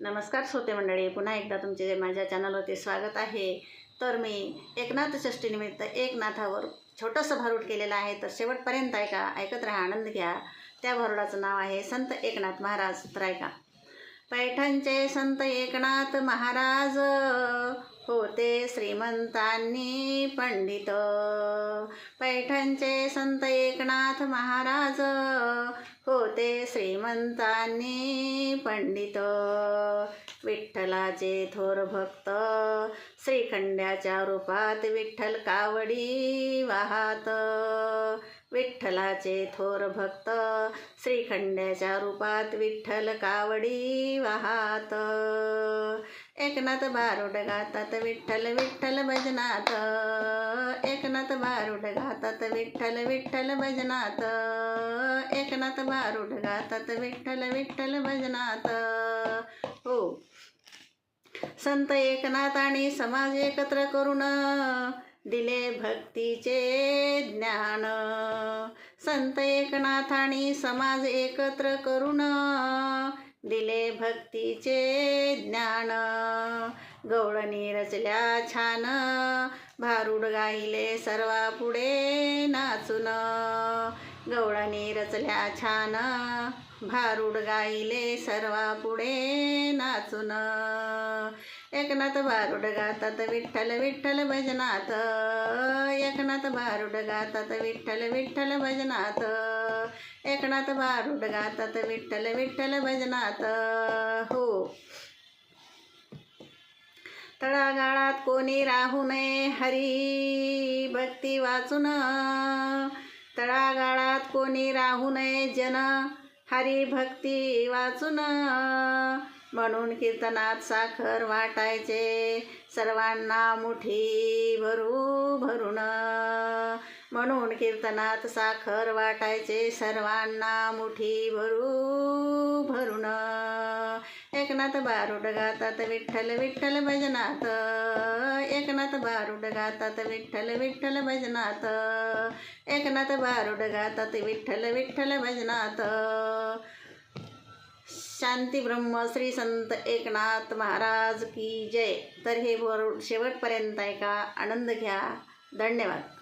नमस्कार श्रोते मंडळी, पुन्हा एकदा तुमचे माझ्या चॅनलवरती स्वागत आहे. तर मी एकनाथ षष्टीनिमित्त एकनाथावर छोटंसं भारूड केलेलं आहे. तर शेवटपर्यंत ऐका, ऐकत राहा, आनंद घ्या. त्या भारुडाचं नाव आहे संत एकनाथ महाराज. तर ऐका. पैठणचे संत एकनाथ महाराज होते श्रीमंतांनी पंडित. पैठणचे संत एकनाथ महाराज होते श्रीमंतांनी पंडित. विठ्ठलाचे थोर भक्त श्रीखंड्याच्या रूपात विठ्ठल कावडी वाहात. विठ्ठलाचे थोर भक्त श्रीखंड्याच्या रूपात विठ्ठल कावडी वाहात. एकनाथ भारुड गातात विठ्ठल विठ्ठल भजनात. एकनाथ भारुड गातात विठ्ठल विठ्ठल भजनात. एकनाथ भारुड गातात विठ्ठल विठ्ठल भजनात. हो, संत एकनाथांनी समाज एकत्र करून दिले भक्तीचे ज्ञान. संत एकनाथांनी समाज एकत्र करून दिले भक्तीचे ज्ञान. गवळणी रचल्या छान भारुड गाहिले सर्वा पुढे नाचून. गवळणी रचल्या छान भारुड गाहिले सर्वा पुढे नाचून. एकनाथ भारुड गातात विठ्ठल विठ्ठल भजनात. एकनाथ भारुड गातात विठ्ठल विठ्ठल भजनात. एकनाथ भारुड गातात विठ्ठल विठ्ठल भजनात. हो, तळागाळात कोणी राहू नये हरी भक्ती वाचून. तळागाळात कोणी राहू नये जन हरी भक्ती वाचून. म्हणून कीर्तनात साखर वाटायचे सर्वांना मुठी भरू भरून. म्हणून कीर्तनात साखर वाटायचे सर्वांना मुठी भरू भरून. एकनाथ भारुड गातात विठ्ठल विठ्ठल भजनात. एकनाथ भारुड गातात विठ्ठल विठ्ठल भजनात. एकनाथ भारुड गातात विठ्ठल विठ्ठल भजनात. शांती ब्रह्म श्री संत एकनाथ महाराज की जय. तर हे भारूड शेवटपर्यंत ऐका, आनंद घ्या. धन्यवाद.